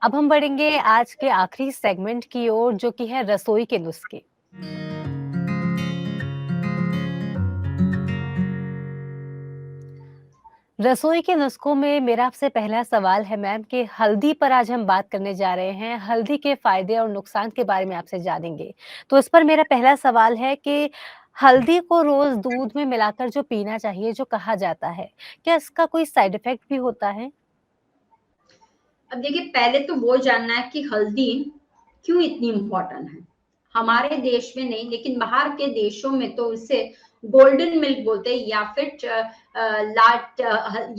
अब हम बढ़ेंगे आज के आखिरी सेगमेंट की ओर जो कि है रसोई के नुस्खे। रसोई के नुस्खों में मेरा आपसे पहला सवाल है मैम कि हल्दी पर आज हम बात करने जा रहे हैं। हल्दी के फायदे और नुकसान के बारे में आपसे जानेंगे। तो इस पर मेरा पहला सवाल है कि हल्दी को रोज दूध में मिलाकर जो पीना चाहिए, जो कहा जाता है, क्या इसका कोई साइड इफेक्ट भी होता है? अब देखिए, पहले तो वो जानना है कि हल्दी क्यों इतनी इम्पोर्टेंट है। हमारे देश में नहीं, लेकिन बाहर के देशों में तो उसे गोल्डन मिल्क बोलते हैं, या फिर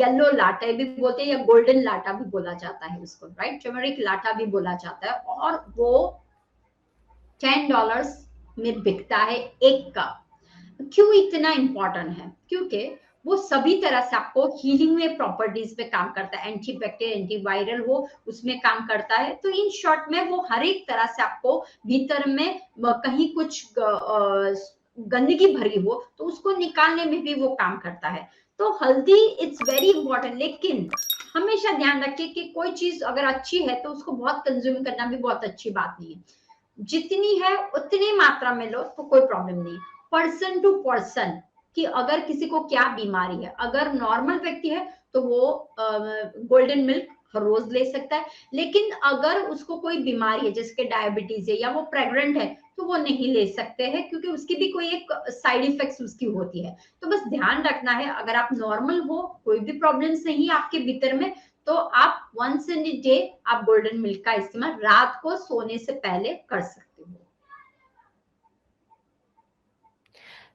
येलो लाटा भी बोलते हैं, या गोल्डन लाटा भी बोला जाता है उसको, राइट। टर्मरिक लाटा भी बोला जाता है, और वो $10 में बिकता है एक का। क्यों इतना इंपॉर्टेंट है? क्योंकि वो सभी तरह से आपको हीलिंग में प्रॉपर्टीज पे काम करता है, एंटी बैक्टीरियल एंटीवायरल हो उसमें काम करता है। तो इन शॉर्ट में वो हर एक तरह से आपको भीतर में कहीं कुछ गंदगी भरी हो तो उसको निकालने में भी वो काम करता है। तो हल्दी इट्स वेरी इंपॉर्टेंट, लेकिन हमेशा ध्यान रखिए कि कोई चीज अगर अच्छी है तो उसको बहुत कंज्यूम करना भी बहुत अच्छी बात नहीं है। जितनी है उतनी मात्रा में लो तो कोई प्रॉब्लम नहीं। पर्सन टू पर्सन, कि अगर किसी को क्या बीमारी है, अगर नॉर्मल व्यक्ति है तो वो गोल्डन मिल्क हर रोज ले सकता है। लेकिन अगर उसको कोई बीमारी है, जैसे डायबिटीज है या वो प्रेग्नेंट है, तो वो नहीं ले सकते हैं, क्योंकि उसकी भी कोई एक साइड इफेक्ट्स उसकी होती है। तो बस ध्यान रखना है, अगर आप नॉर्मल हो, कोई भी प्रॉब्लम्स नहीं है आपके भीतर में, तो आप वंस इन डे आप गोल्डन मिल्क का इस्तेमाल रात को सोने से पहले कर सकते हो।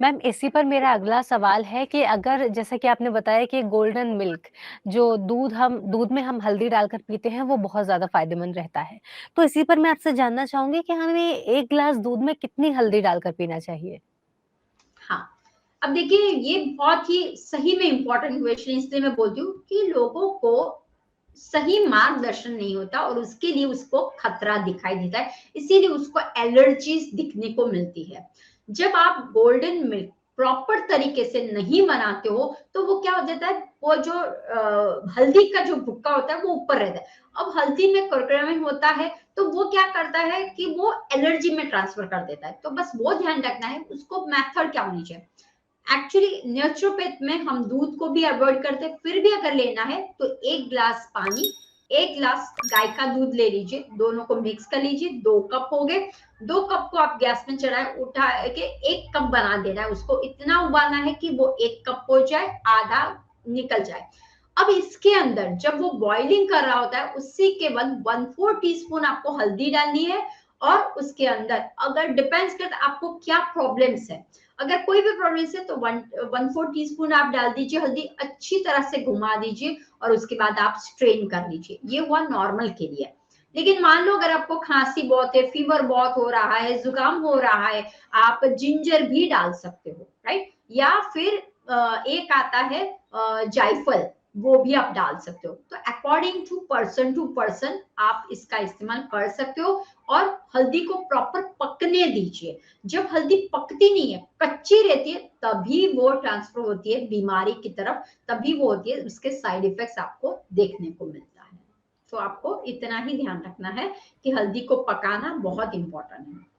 मैम इसी पर मेरा अगला सवाल है कि अगर जैसा कि आपने बताया कि गोल्डन मिल्क जो दूध में हम हल्दी डालकर पीते हैं वो बहुत ज़्यादा फ़ायदेमंद रहता है। तो इसी पर मैं आपसे जानना चाहूँगी कि हमें 1 ग्लास दूध में कितनी हल्दी डालकर पीना चाहिए? हाँ, अब देखिए, ये बहुत ही सही में इम्पोर्टेंट क्वेश्चन, इसलिए मैं बोलती हूँ कि लोगों को सही मार्गदर्शन नहीं होता और उसके लिए उसको खतरा दिखाई देता है, इसीलिए उसको एलर्जीज दिखने को मिलती है। जब आप गोल्डन मिल्क प्रॉपर तरीके से नहीं बनाते हो तो वो क्या हो जाता है, वो जो हल्दी का जो भुक्का होता है वो ऊपर रहता है। अब हल्दी में कुरकुरापन होता है, तो वो क्या करता है कि वो एलर्जी में ट्रांसफर कर देता है। तो बस वो ध्यान रखना है, उसको मेथड क्या होनी चाहिए। एक्चुअली नेचुरोपैथ में हम दूध को भी अवॉइड करते हैं, फिर भी अगर लेना है तो 1 ग्लास पानी, 1 ग्लास गाय का दूध ले लीजिए, दोनों को मिक्स कर लीजिए, 2 कप हो गए। 2 कप को आप गैस में चढ़ाए, उठा के 1 कप बना देना है, उसको इतना उबालना है कि वो 1 कप हो जाए, आधा निकल जाए। अब इसके अंदर जब वो बॉइलिंग कर रहा होता है, उसी के बाद 1/4 टीस्पून आपको हल्दी डालनी है। और उसके अंदर अगर डिपेंड्स करता है आपको क्या प्रॉब्लम्स है, अगर कोई भी प्रॉब्लम है तो 1/4 टीस्पून आप डाल दीजिए हल्दी, अच्छी तरह से घुमा दीजिए और उसके बाद आप स्ट्रेन कर लीजिए। ये हुआ नॉर्मल के लिए। लेकिन मान लो अगर आपको खांसी बहुत है, फीवर बहुत हो रहा है, जुकाम हो रहा है, आप जिंजर भी डाल सकते हो, राइट। या फिर एक आता है जायफल, वो भी आप डाल सकते हो। तो अकॉर्डिंग टू पर्सन आप इसका इस्तेमाल कर सकते हो। और हल्दी को प्रॉपर पकने दीजिए। जब हल्दी पकती नहीं है, कच्ची रहती है, तभी वो ट्रांसफर होती है बीमारी की तरफ, तभी वो होती है, उसके साइड इफेक्ट्स आपको देखने को मिलता है। तो आपको इतना ही ध्यान रखना है कि हल्दी को पकाना बहुत इंपॉर्टेंट है।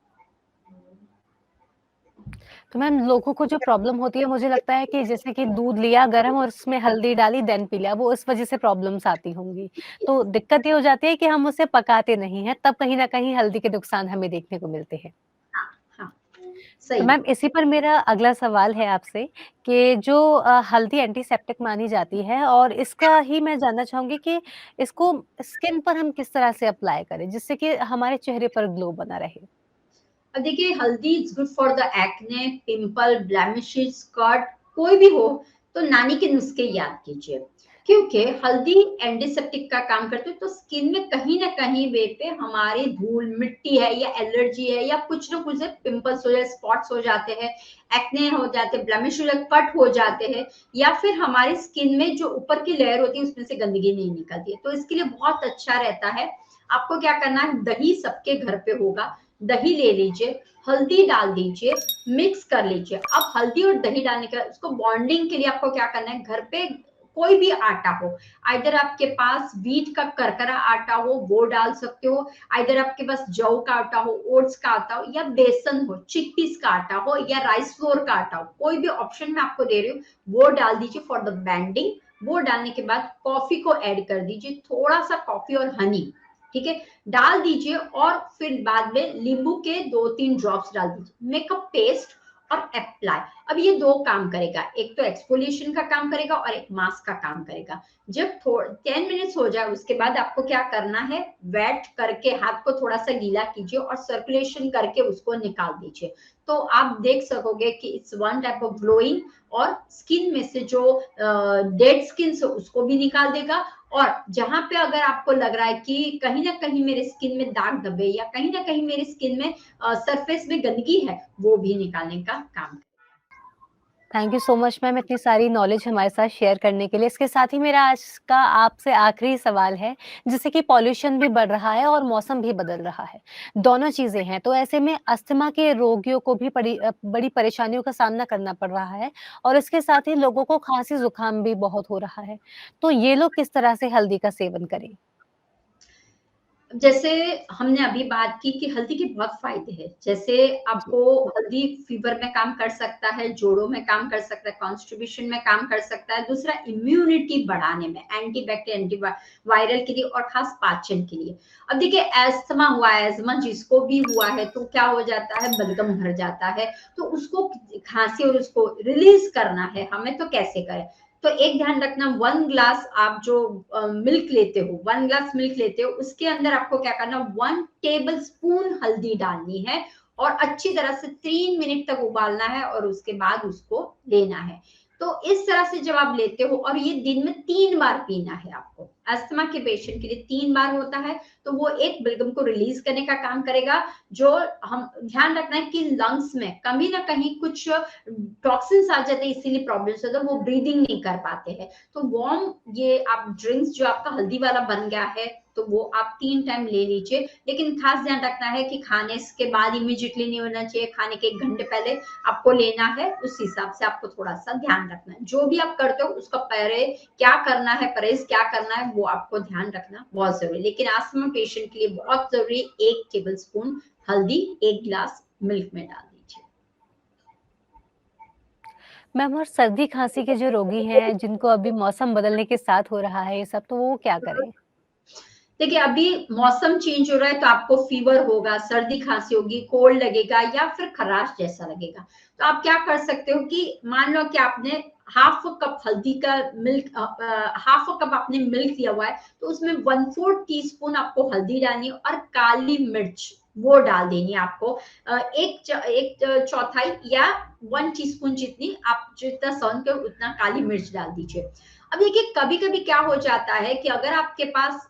तो मैम लोगों को जो प्रॉब्लम होती है मुझे लगता है कि जैसे कि दूध लिया गरम और उसमें हल्दी डाली देन पी लिया, वो इस वज़ह से प्रॉब्लम्स आती होंगी। तो दिक्कत ये हो जाती है कि हम उसे पकाते नहीं हैं, तब कहीं न कहीं हल्दी के नुकसान हमें देखने को मिलते हैं। हाँ, हाँ, तो सही मैम बात। इसी पर मेरा अगला सवाल है आपसे कि जो हल्दी एंटीसेप्टिक मानी जाती है और इसका ही मैं जानना चाहूँगी कि इसको स्किन पर हम किस तरह से अप्लाई करें, जिससे कि हमारे चेहरे पर ग्लो बना रहे? अब देखिए, हल्दी is good for the acne, pimple, blemishes, skirt, कोई भी हो तो नानी के नुस्खे याद कीजिए। क्योंकि हल्दी एंटीसेप्टिक का काम करती है, तो स्किन में कहीं ना कहीं वे पे हमारे धूल मिट्टी है या एलर्जी है या कुछ ना कुछ पिंपल्स हो जाए, स्पॉट्स हो जाते हैं, एक्ने हो जाते हैं, ब्लेमिश हो जाए, कट हो जाते हैं, या फिर हमारी स्किन में जो ऊपर की लेयर होती है उसमें से गंदगी नहीं निकलती है। तो इसके लिए बहुत अच्छा रहता है। आपको क्या करना है, दही सबके घर पे होगा, दही ले लीजिए, हल्दी डाल दीजिए, मिक्स कर लीजिए। अब हल्दी और दही डालने के बाद उसको बॉन्डिंग के लिए आपको क्या करना है, घर पे कोई भी आटा हो, आइदर आपके पास व्हीट का करकरा आटा हो वो डाल सकते हो, आइदर आपके पास जौ का आटा हो, ओट्स का आटा हो, या बेसन हो, चिकपीस का आटा हो, या राइस फ्लोर का आटा हो, कोई भी ऑप्शन मैं आपको दे रही हूँ वो डाल दीजिए फॉर द बैंडिंग। वो डालने के बाद कॉफी को ऐड कर दीजिए, थोड़ा सा कॉफी और हनी, ठीक है, डाल दीजिए, और फिर बाद में नींबू के 2-3 ड्रॉप्स डाल दीजिए, मेक अ पेस्ट और अप्लाई। अब ये दो काम करेगा, एक तो एक्सफोलिएशन का काम करेगा और एक मास्क का काम करेगा। जब 10 मिनट्स हो जाए उसके बाद आपको क्या करना है, वेट करके हाथ को थोड़ा सा गीला कीजिए और सर्कुलेशन करके उसको निकाल दीजिए। तो आप देख सकोगे कि it's one type of glowing, और स्किन में से जो डेड स्किन से उसको भी निकाल देगा, और जहां पे अगर आपको लग रहा है कि कहीं ना कहीं मेरे स्किन में दाग धब्बे या कहीं ना कहीं मेरी स्किन में सरफेस में गंदगी है, वो भी निकालने का काम। Thank you so much ma'am इतनी सारी नॉलेज हमारे साथ शेयर करने के लिए। इसके साथ ही मेरा आज का आपसे आखिरी सवाल है, जिससे कि पॉल्यूशन भी बढ़ रहा है और मौसम भी बदल रहा है। दोनों चीज़ें हैं, तो ऐसे में अस्थमा के रोगियों को भी बड़ी परेशानियों का सामना करना पड़ रहा है और इसके साथ ही लोगों को खाँसी-ज़ुकाम भी बहुत हो रहा है। तो ये लोग किस तरह से हल्दी का सेवन करें? जैसे हमने अभी बात की कि हल्दी के बहुत फायदे हैं, जैसे जी। आपको हल्दी फीवर में काम कर सकता है, जोड़ों में काम कर सकता है, कॉन्स्टिपेशन में काम कर सकता है, दूसरा इम्यूनिटी बढ़ाने में, एंटी बैक्टीरियल एंटी वायरल के लिए और खास पाचन के लिए। अब देखिए एस्थमा हुआ है, एस्थमा जिसको भी हुआ है तो क्या हो जाता है, बलगम भर जाता है, तो उसको खांसी और उसको रिलीज करना है हमें, तो कैसे करें। तो एक ध्यान रखना, 1 ग्लास आप जो मिल्क लेते हो, 1 ग्लास मिल्क लेते हो, उसके अंदर आपको क्या करना, 1 टेबल स्पून हल्दी डालनी है और अच्छी तरह से 3 मिनट तक उबालना है और उसके बाद उसको लेना है। तो इस तरह से जब आप लेते हो, और ये दिन में 3 बार पीना है आपको, अस्थमा के पेशेंट के लिए 3 बार होता है, तो वो एक बलगम को रिलीज करने का काम करेगा। जो हम ध्यान रखना है कि लंग्स में कभी ना कहीं कुछ टॉक्सिन्स आ जाते हैं, इसीलिए प्रॉब्लम्स होता है, वो ब्रीदिंग नहीं कर पाते हैं। तो वार्म ये आप ड्रिंक्स जो आपका हल्दी वाला बन गया है, तो वो आप 3 टाइम ले लीजिए, लेकिन खास ध्यान रखना है कि खाने के बाद इमीडिएटली नहीं होना चाहिए, खाने के 1 घंटे पहले आपको लेना है, उस हिसाब से आपको थोड़ा सा ध्यान रखना है। जो भी आप करते हो उसका पहले क्या करना है, परहेज क्या करना है, वो आपको ध्यान रखना बहुत जरूरी है। लेकिन अस्थमा पेशेंट के लिए बहुत जरूरी, 1 टेबल स्पून हल्दी 1 गिलास मिल्क में डाल दीजिए। मैम और सर्दी-खाँसी के जो रोगी हैं, जिनको अभी मौसम बदलने के साथ हो रहा है ये सब, तो वो क्या करें? देखिए अभी मौसम चेंज हो रहा है तो आपको फीवर होगा, सर्दी खांसी होगी, कोल्ड लगेगा या फिर खराश जैसा लगेगा। तो आप क्या कर सकते हो कि मान लो कि आपने हाफ कप हल्दी का मिल्क, हाफ कप आपने मिल्क लिया हुआ है, तो उसमें 1/4 टीस्पून आपको हल्दी डालनी है और काली मिर्च वो डाल देनी है आपको, एक चौथाई या 1 टीस्पून जितनी आप जितना सहन करो उतना काली मिर्च डाल दीजिए। अब देखिए कभी कभी क्या हो जाता है कि अगर आपके पास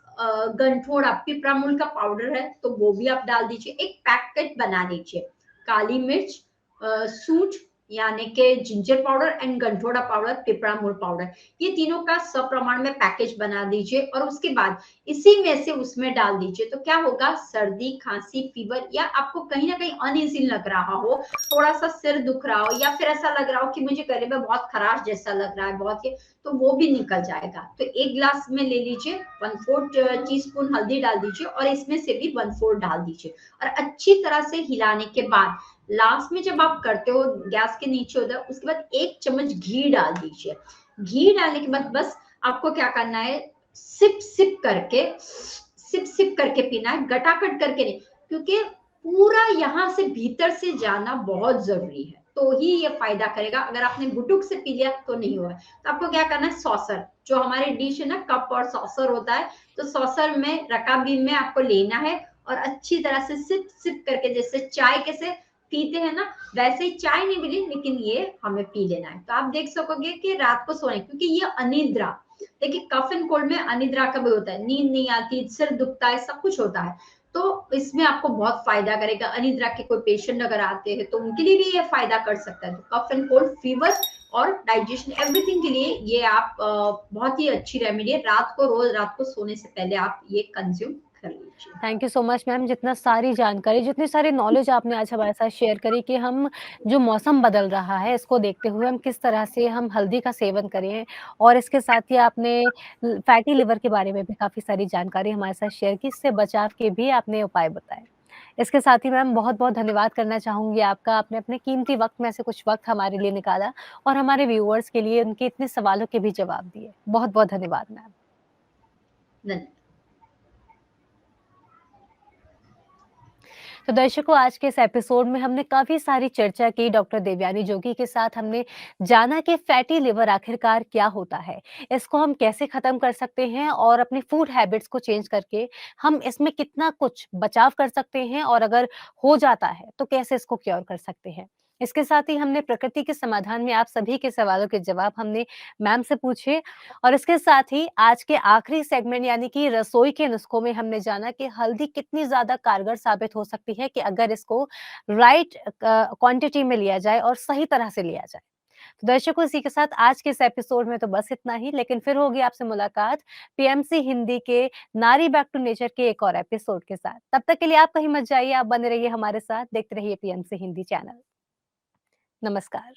गंठोड़ा पिपरामुल का पाउडर है तो वो भी आप डाल दीजिए, एक पैकेट बना लीजिए, काली मिर्च, सूंठ यानी कि जिंजर पाउडर एंड गंठोड़ा पाउडर, पिपरामुल पाउडर, ये तीनों का सप्रमाण में पैकेज बना दीजिए और उसके बाद इसी में से उसमें डाल दीजिए। तो क्या होगा, सर्दी खांसी फीवर या आपको कहीं ना कहीं अनइजी लग रहा हो, थोड़ा सा सिर दुख रहा हो या फिर ऐसा लग रहा हो कि मुझे गले में बहुत खराश जैसा लग रहा है बहुत ही, तो वो भी निकल जाएगा। तो 1 ग्लास में ले लीजिए, 1/4 टीस्पून हल्दी डाल दीजिए और इसमें से भी 1/4 डाल दीजिए और अच्छी तरह से हिलाने के बाद लास्ट में जब आप करते हो गैस के नीचे होता है, उसके बाद 1 चम्मच घी डाल दीजिए। घी डालने के बाद बस आपको क्या करना है, सिप सिप करके पीना है, गटागट करके नहीं, क्योंकि पूरा यहाँ से भीतर से जाना बहुत जरूरी है, तो ही ये फायदा करेगा। अगर आपने गुटुक से पी लिया तो नहीं होगा। तो आपको क्या करना है, सॉसर जो हमारी डिश है ना, कप और सॉसर होता है, तो सॉसर में रकाबी में आपको लेना है और अच्छी तरह से सिप सिप करके, जैसे चाय कैसे पीते हैं ना, वैसे ही चाय नहीं मिली लेकिन ये हमें पी लेना है। तो आप देख सकोगे कि रात को सोने, क्योंकि ये अनिद्रा, देखिए कफ एंड कोल्ड में अनिद्रा का भी होता है, नींद नहीं आती, सिर दुखता है, सब कुछ होता है, तो इसमें आपको बहुत फायदा करेगा। अनिद्रा के कोई पेशेंट अगर आते हैं तो उनके लिए भी ये फायदा कर सकता है। तो कफ एंड कोल्ड, फीवर और डाइजेशन, एवरीथिंग के लिए ये आप बहुत ही अच्छी रेमेडी है। रात को रोज रात को सोने से पहले आप ये कंज्यूम कर लीजिए। जी। Thank you so much ma'am, जितना सारी जानकारी, जितनी सारी नॉलेज आपने आज हमारे साथ शेयर करी कि हम जो मौसम बदल रहा है, इसको देखते हुए हम किस तरह से हम हल्दी का सेवन करें और इसके साथ ही आपने फैटी लिवर के बारे में भी काफ़ी सारी जानकारी हमारे साथ शेयर की, इससे बचाव के भी आपने उपाय बताए। इसके साथ ही मैम बहुत-बहुत धन्यवाद करना चाहूँगी आपका, आपने अपने कीमती वक़्त में से कुछ वक़्त हमारे लिए निकाला और हमारे व्यूअर्स के लिए उनके इतने सवालों के भी जवाब दिए। बहुत-बहुत धन्यवाद मैम। धन्य तो दर्शकों, आज के इस एपिसोड में हमने काफ़ी सारी चर्चा की डॉक्टर देवयानी जोगी के साथ। हमने जाना कि फैटी लिवर आखिरकार क्या होता है, इसको हम कैसे ख़त्म कर सकते हैं और अपनी फूड हैबिट्स को चेंज करके हम इसमें कितना कुछ बचाव कर सकते हैं और अगर हो जाता है, तो कैसे इसको क्योर कर सकते हैं। इसके साथ ही हमने प्रकृति के समाधान में आप सभी के सवालों के जवाब हमने मैम से पूछे और इसके साथ ही आज के आखिरी सेगमेंट यानी कि रसोई के नुस्खों में हमने जाना कि हल्दी कितनी ज़्यादा कारगर साबित हो सकती है कि अगर इसको राइट क्वांटिटी में लिया जाए और सही तरह से लिया जाए। तो दर्शकों, इसी के साथ आज के इस एपिसोड में तो बस इतना ही, लेकिन फिर होगी आपसे मुलाकात पीएमसी हिंदी के नारी बैक टू नेचर के एक और एपिसोड के साथ। तब तक के लिए आप कहीं मत जाइए, आप बने रहिए हमारे साथ, देखते रहिए पीएमसी हिंदी चैनल। नमस्कार।